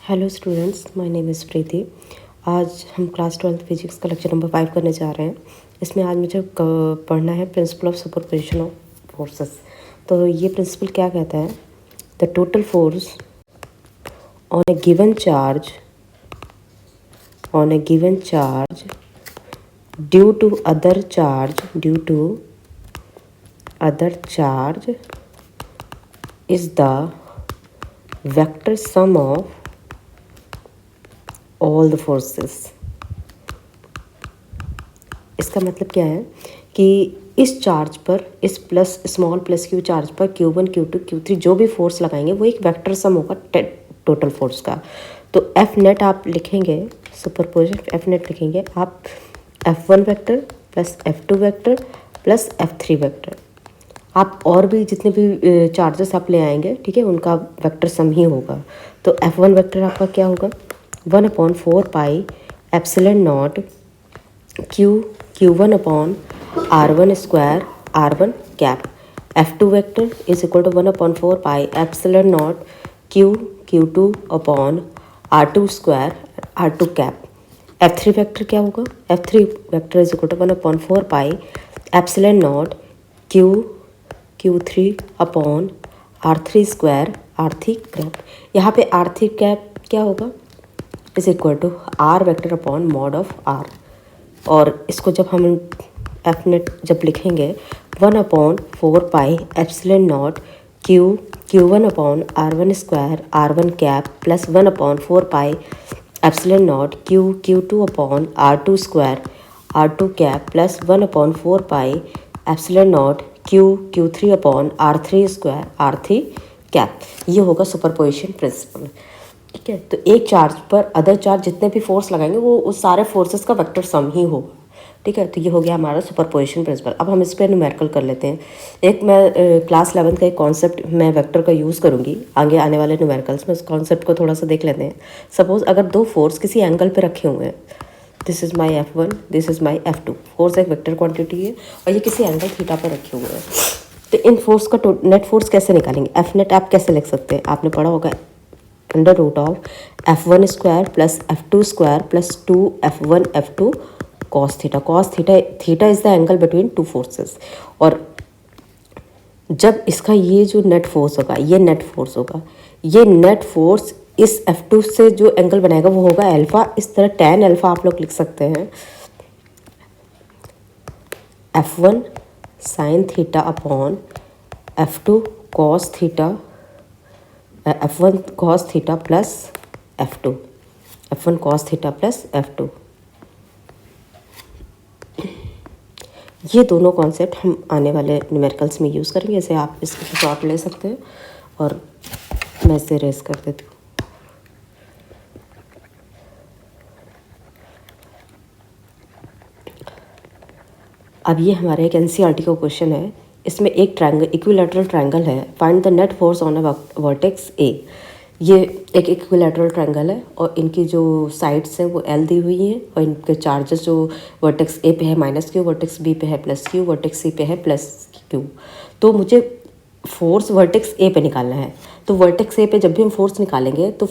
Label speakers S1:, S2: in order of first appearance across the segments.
S1: Hello students, my name is Preeti. आज हम class 12 physics का लेक्चर नंबर 5 करने जा रहे हैं। इसमें आज मुझे पढ़ना है principle of superposition of forces. तो ये प्रिंसिपल क्या कहता है? The total force on a given charge due to other charge is the vector sum of all the forces. इसका मतलब क्या है कि इस चार्ज पर, इस plus small plus q charge पर Q1 Q2 Q3 जो भी फोर्स लगाएंगे वो एक वेक्टर सम होगा टोटल फोर्स का। तो एफ नेट आप लिखेंगे, सुपरपोजिशन एफ नेट लिखेंगे आप F1 vector plus F2 vector plus F3 vector. आप और भी जितने भी चार्जेस आप ले आएंगे, ठीक है, उनका वेक्टर सम ही होगा। तो F1 वेक्टर आपका क्या होगा? 1/4 pi epsilon naught Q1 upon R1 square R1 cap. F2 vector is equal to 1/4 pi epsilon naught Q2 upon R2 square R2 cap. F3 vector क्या होगा? F3 vector is equal to 1/4 pi epsilon naught Q3 upon R3 square R3 cap. यहाँ पे R3 cap क्या होगा? Is equal to R vector upon mod of R। और इसको जब हम एफ नेट जब लिखेंगे 1/4 pi epsilon naught Q1 upon R1 square R1 cap plus 1/4 pi epsilon naught Q2 upon R2 square R2 cap plus 1/4 pi epsilon naught Q3 upon R3 square R3 cap. ये होगा superposition principle, ठीक है। तो एक charge पर other charge जितने भी force लगाएंगे वो उस सारे फोर्सेस का वेक्टर सम ही होगा, ठीक है। तो ये हो गया हमारा सुपरपोजिशन प्रिंसिपल। अब हम इस पर न्यूमेरिकल कर लेते हैं। एक मैं क्लास 11 का एक कॉन्सेप्ट मैं वेक्टर का यूज़ करूँगी आगे आने वाले न्यूमेरिकल्स में। उस कॉन्सेप्ट को थोड़ा सा देख लेते हैं। सपोज अगर दो फोर्स किसी एंगल पे रखे हुए हैं, this is my F1, this is my F2। Force एक वेक्टर क्वांटिटी है और ये किसी एंगल थीटा पर रखे हुए हैं। तो इन फोर्स का नेट फोर्स कैसे निकालेंगे? एफ नेट आप कैसे लिख सकते हैं? आपने पढ़ा होगा under root of F1 square plus F2 square plus 2F1 F2 cos theta. Cos theta is the angle between two forces. और जब इसका ये जो नेट फोर्स होगा, ये नेट फोर्स होगा, ये नेट फोर्स इस F2 से जो एंगल बनाएगा वो होगा अल्फा। इस तरह tan अल्फा आप लोग लिख सकते हैं F1 sine theta upon F2 cos theta, F1 cos theta plus F2, F1 cos theta plus F2। ये दोनों कॉन्सेप्ट हम आने वाले न्यूमेरिकल्स में यूज़ करेंगे। जैसे आप इसके शॉर्ट ले सकते हैं और मैं इसे रेस कर देती हूँ। अब ये हमारे एक NCERT का क्वेश्चन है। इसमें एक ट्रायंगल, इक्विलैटरल ट्रायंगल है। Find the net force on a vertex ए। ये एक इक्विलैटरल ट्रायंगल है और इनकी जो साइड्स हैं वो L दी हुई हैं और इनके चार्जेस जो वर्टेक्स ए पे है -Q, वर्टेक्स बी पे है +Q, वर्टेक्स सी पे है +Q। तो मुझे फोर्स वर्टेक्स ए पे निकालना है। तो वर्टेक्स ए पे जब भी हम फोर्स निकालेंगे तो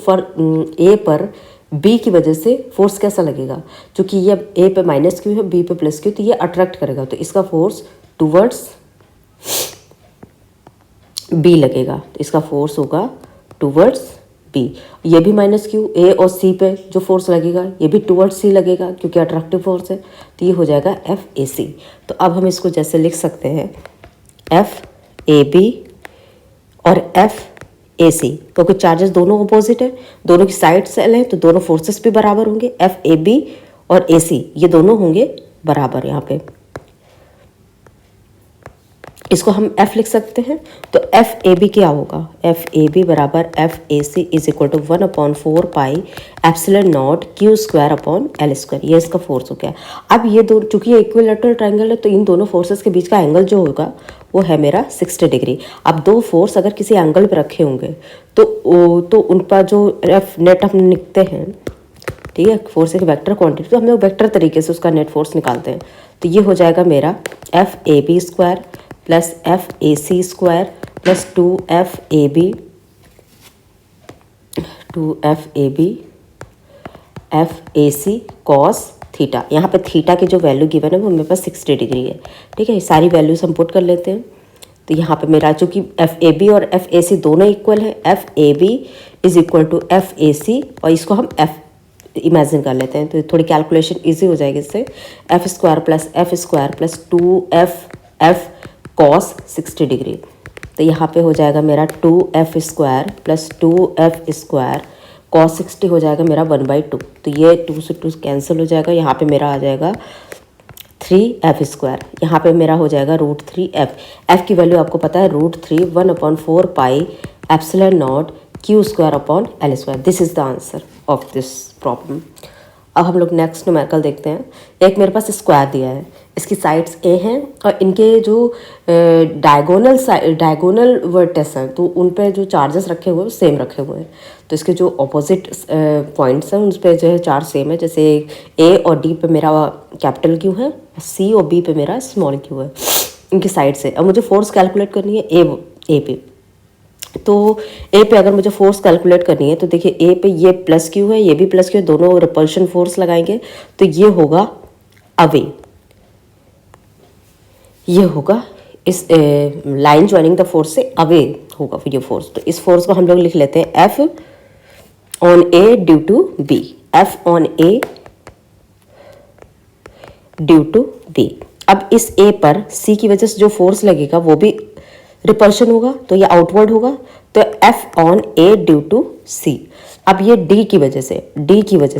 S1: ए पर बी की वजह से फोर्स कैसा लगेगा? क्योंकि ये ए पे -Q है, बी पे +Q, तो ये अट्रैक्ट करेगा। तो इसका फोर्स टूवर्ड्स बी लगेगा। तो इसका फोर्स होगा टूवर्ड्स बी। ये भी -Q, ए और सी पे जो फोर्स लगेगा ये भी टूवर्ड्स सी लगेगा क्योंकि अट्रैक्टिव फोर्स है। तो ये हो जाएगा FAC। तो अब हम इसको जैसे लिख सकते हैं FAB और FAC, क्योंकि चार्जेस दोनों अपोजिट है, दोनों की साइड सेल है तो दोनों फोर्सेस भी बराबर होंगे। FAB और AC ये दोनों होंगे बराबर। यहाँ पे इसको हम F लिख सकते हैं। तो FAB क्या होगा? FAB बराबर FAC is equal to 1/4 pi epsilon naught Q square upon L square. ये इसका फोर्स हो गया। अब ये दो, चूंकि ये इक्विलैटरल ट्रायंगल है तो इन दोनों फोर्सेस के बीच का एंगल जो होगा वो है मेरा 60 डिग्री। अब दो फोर्स अगर किसी एंगल पर रखे होंगे तो उन पर जो एफ नेट हम लिखते हैं, ठीक है, फोर्स एक वेक्टर क्वांटिटी, तो हम लोग वेक्टर तरीके से उसका नेट फोर्स निकालते हैं। तो ये हो जाएगा मेरा FAB square plus FAC square plus 2FAB 2FAB FAC cos theta. यहाँ पे थीटा की जो वैल्यू गिवन है वो मेरे पास 60 डिग्री है। ठीक है, ये सारी वैल्यूज हम पुट कर लेते हैं। तो यहाँ पे मेरा चूँकि FAB और FAC दोनों इक्वल है, FAB is equal to FAC और इसको हम F इमेजिन कर लेते हैं तो थोड़ी कैलकुलेशन इजी हो जाएगी इससे। F square plus 2F cos 60 degree. तो यहाँ पे हो जाएगा मेरा 2F square plus 2F square cos 60 हो जाएगा मेरा 1/2। तो ये 2 से 2 कैंसिल हो जाएगा। यहाँ पे मेरा आ जाएगा 3F स्क्वायर। यहाँ पे मेरा हो जाएगा √3F। F की वैल्यू आपको पता है √3 1/4 pi epsilon naught Q square upon L square. This is the answer of this problem. अब हम लोग नेक्स्ट न्यूमेरिकल देखते हैं। एक मेरे पास स्क्वायर दिया है, इसकी साइड्स A हैं और इनके जो डायगोनल वर्टेक्स हैं तो उन पे जो चार्जेस रखे हुए हैं सेम रखे हुए हैं। तो इसके जो ऑपोजिट पॉइंट्स हैं उन पर जो है चार्ज सेम है। जैसे A और D पे मेरा कैपिटल Q है, C और B पे मेरा स्मॉल q है इनकी साइड से। अब मुझे फोर्स कैलकुलेट करनी है A पे। तो A पे अगर मुझे फोर्स कैलकुलेट करनी है तो देखिए A पे ये प्लस Q है, ये भी प्लस Q है, दोनों रिपल्शन फोर्स लगाएंगे तो ये होगा अवे। ये होगा इस लाइन ज्वाइनिंग द फोर्स से अवे होगा फिर ये फोर्स। तो इस फोर्स को हम लोग लिख लेते हैं F on A due to B। F on A due to B। अब इस A पर C की वजह से जो फोर्स लगेगा वो भी रिपल्शन होगा तो ये आउटवर्ड होगा। तो F on A due to C। अब ये D की वजह से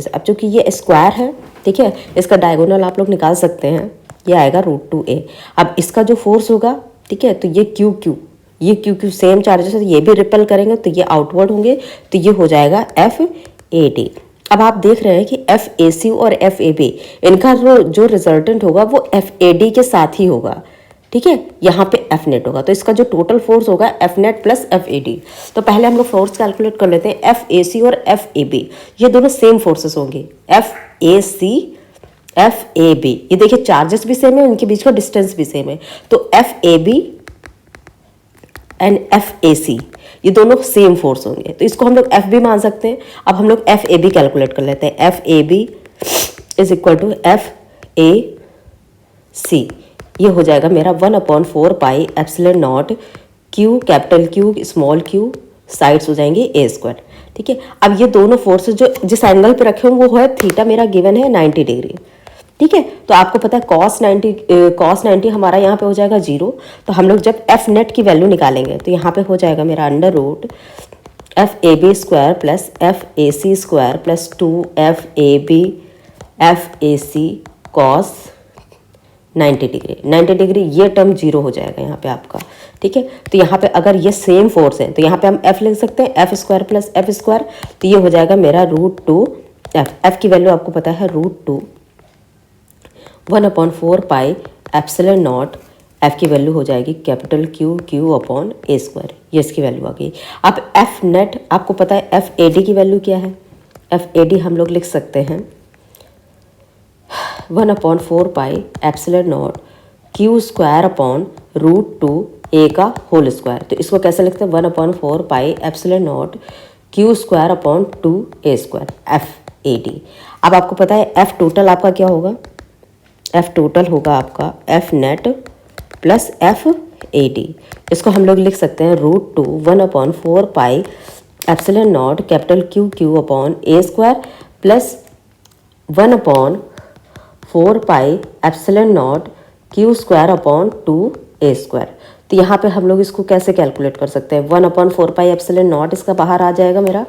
S1: अब चूंकि ये स्क्वायर है, ठीक है, इसका डायगोनल आप लोग निकाल सकते हैं, ये आएगा √2A। अब इसका जो फोर्स होगा, ठीक है, तो ये QQ सेम चार्जेस है, ये भी रिपेल करेंगे तो ये आउटवर्ड होंगे तो ये हो जाएगा FAD। अब आप देख रहे हैं कि FAC और FAB इनका जो रिजल्टेंट होगा वो FAD के साथ ही होगा। ठीक है, यहाँ पे F नेट होगा तो इसका जो टोटल फोर्स होगा F नेट प्लस FAD। तो पहले हम लोग फोर्स कैलकुलेट कर लेते हैं। FAC और FAB ये दोनों सेम फोर्सेस होंगे। FAC FAB ये देखिए चार्जेस भी सेम है, उनके बीच का डिस्टेंस भी सेम है। तो FAB एंड FAC ये दोनों सेम फोर्स होंगे तो इसको हम लोग F भी मान सकते हैं। अब हम लोग FAB कैलकुलेट कर लेते हैं। FAB is equal to FAC। ये हो जाएगा मेरा 1/4 pi epsilon naught Q capital Q small q sides हो जाएंगे A स्क्वायर। ठीक है, अब ये दोनों फोर्सेस जो जिस एंगल पे रखे होंगे वो है थीटा, मेरा गिवन है 90 डिग्री। ठीक है, तो आपको पता है cos 90 हमारा यहाँ पे हो जाएगा 0। तो हम लोग जब F नेट की वैल्यू निकालेंगे तो यहाँ पे हो जाएगा मेरा under √ FAB square plus FAC square plus 2FAB FAC cos 90 degree. ये टर्म 0 हो जाएगा यहाँ पे आपका। ठीक है, तो यहाँ पे अगर ये सेम फोर्स है तो यहाँ पे हम F लिख सकते हैं, F square plus F square. तो ये हो जाएगा मेरा √2F। F की वैल्यू आपको पता है √2 1/4 पाई एप्सिलॉन नॉट। F की वैल्यू हो जाएगी capital Q upon A square. ये इसकी वैल्यू आ गई। अब F नेट आपको पता है FAD की वैल्यू क्या है। FAD हम लोग लिख सकते हैं 1/4 pi epsilon naught Q square upon √2A का होल स्क्वायर। तो इसको कैसे लिखते हैं 1/4 pi epsilon naught Q square upon 2A square FAD। अब आपको पता है F टोटल आपका क्या होगा। F टोटल होगा आपका F नेट प्लस FAD। इसको हम लोग लिख सकते हैं √2 1/4 pi epsilon not capital Q upon A square plus 1/4 pi epsilon naught Q square upon 2A square. तो यहाँ पे हम लोग इसको कैसे कैलकुलेट कर सकते हैं। 1/4 पाई एप्सिलॉन नॉट इसका बाहर आ जाएगा, मेरा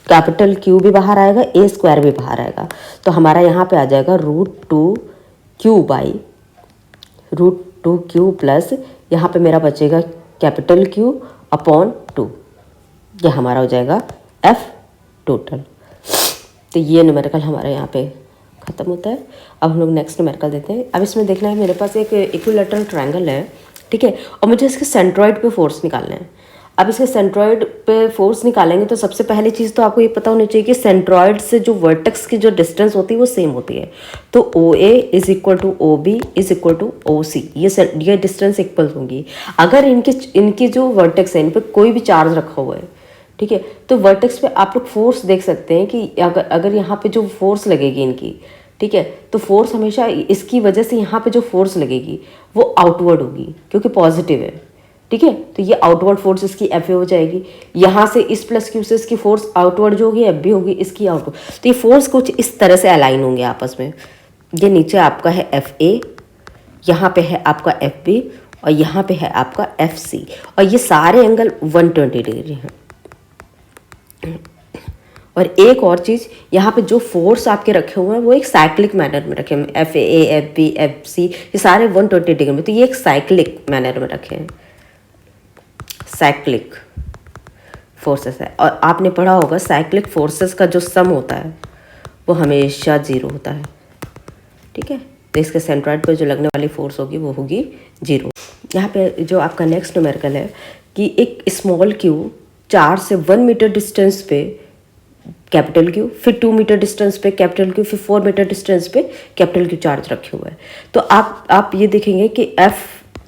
S1: कैपिटल Q भी बाहर आएगा, A स्क्वायर भी बाहर आएगा। तो हमारा यहाँ पे आ जाएगा √2Q बाई √2Q प्लस यहाँ पे मेरा बचेगा कैपिटल Q अपॉन 2। ये हमारा हो जाएगा F टोटल। तो ये न्यूमेरिकल हमारा यहाँ पे ख़त्म होता है। अब हम लोग नेक्स्ट न्यूमेरिकल देते हैं। अब इसमें देखना है मेरे पास एक इक्विलैटरल ट्रायंगल है, ठीक है, और मुझे इसके सेंट्रॉइड पे फोर्स निकालना है। अब इसके सेंट्रॉइड पे फोर्स निकालेंगे तो सबसे पहली चीज़ तो आपको ये पता होनी चाहिए कि सेंट्रॉइड से जो वर्टेक्स की जो डिस्टेंस होती है वो सेम होती है। तो OA is equal to OB is equal to OC, ये डिस्टेंस इक्वल होंगी। अगर इनकी जो वर्टेक्स है इन पर कोई भी चार्ज रखा हुआ है, ठीक है। तो वर्टेक्स पे आप लोग फोर्स देख सकते हैं कि अगर यहाँ पे जो फोर्स लगेगी इनकी, ठीक है, तो फोर्स हमेशा इसकी वजह से यहाँ पे जो फोर्स लगेगी वो आउटवर्ड होगी क्योंकि पॉजिटिव है, ठीक है। तो ये आउटवर्ड फोर्स इसकी एफ ए हो जाएगी। यहाँ से इस प्लस क्यू से इसकी फोर्स आउटवर्ड जो होगी एफ बी होगी, इसकी आउटवर्ड। तो ये फोर्स कुछ इस तरह से अलाइन होंगे आपस में। ये नीचे आपका है एफ ए, यहाँ पे है आपका एफ बी और यहाँ पे है आपका एफ सी, और ये सारे एंगल 120 डिग्री हैं। और एक और चीज़, यहाँ पे जो फोर्स आपके रखे हुए हैं वो एक साइक्लिक मैनर में रखे हैं। F A, F B, F C, ये सारे 120 डिग्री में, तो ये एक साइक्लिक मैनर में रखे हैं, साइक्लिक फोर्सेस है। और आपने पढ़ा होगा साइक्लिक फोर्सेस का जो सम होता है वो हमेशा 0 होता है, ठीक है। तो इसके सेंट्रॉइड पर जो लगने वाली फोर्स होगी वो होगी 0। यहाँ पे जो आपका नेक्स्ट न्यूमेरिकल है कि एक स्मॉल क्यू 4 से 1 मीटर डिस्टेंस पे कैपिटल क्यू, फिर 2 मीटर डिस्टेंस पे कैपिटल क्यू, फिर 4 मीटर डिस्टेंस पे कैपिटल क्यू चार्ज रखे हुए हैं। तो आप ये देखेंगे कि एफ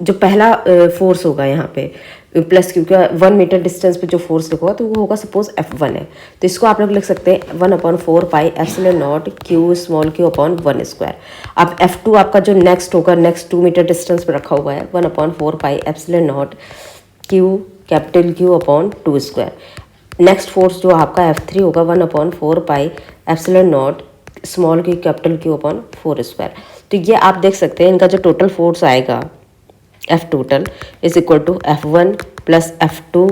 S1: जो पहला फोर्स होगा यहाँ पे प्लस क्यू का 1 मीटर डिस्टेंस पे जो फोर्स लिखा होगा तो वो होगा सपोज F1 है, तो इसको आप लोग लिख सकते हैं 1/4 pi epsilon naught Q small Q upon 1 square. अब F2 आपका जो नेक्स्ट होगा, नेक्स्ट 2 मीटर डिस्टेंस पे रखा हुआ है 1/4 pi epsilon naught q capital q upon 2 square. Next force जो आपका F3 होगा 1/4 pi epsilon not small Q capital q upon 4 square. तो ये आप देख सकते हैं इनका जो टोटल फोर्स आएगा F total is equal to F1 plus F2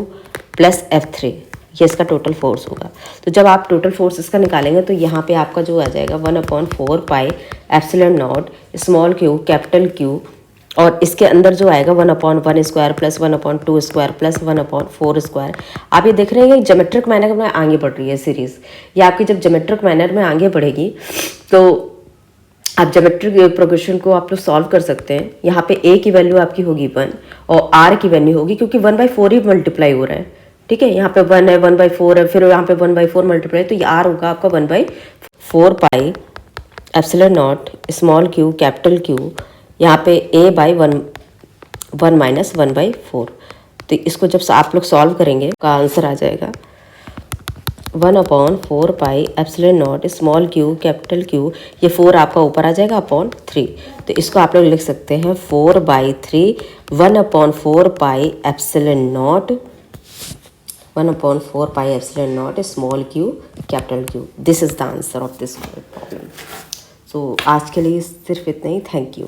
S1: plus F3, ये इसका टोटल फोर्स होगा। तो जब आप टोटल फोर्स इसका निकालेंगे तो यहाँ पे आपका जो आ जाएगा 1/4 pi epsilon not small Q capital Q, और इसके अंदर जो आएगा 1/1 square plus 1/2 square plus 1/4 square. आप ये देख रहे हैं कि ज्योमेट्रिक मैनर में आगे बढ़ रही है सीरीज़। ये आपकी जब ज्योमेट्रिक मैनर में आगे बढ़ेगी तो आप ज्योमेट्रिक प्रोग्रेशन को आप लोग सॉल्व कर सकते हैं। यहाँ पे a की वैल्यू आपकी होगी 1 और r की वैल्यू होगी, क्योंकि 1/4 ही मल्टीप्लाई हो रहा है, ठीक है। यहाँ पे 1 है, 1/4 है, फिर यहाँ पे 1/4 मल्टीप्लाई, तो ये r होगा आपका 1/4 pi epsilon not small Q capital Q, यहाँ पे a/1 माइनस 1/4। तो इसको जब आप लोग सॉल्व करेंगे का आंसर आ जाएगा 1/4 pi epsilon not small Q capital Q, ये 4 आपका ऊपर आ जाएगा अपॉन 3। तो इसको आप लोग लिख सकते हैं 4/3 1/4 pi epsilon not 1/4 pi epsilon not small Q capital Q. This is the answer of this problem. So आज के लिए सिर्फ इतना ही। Thank you.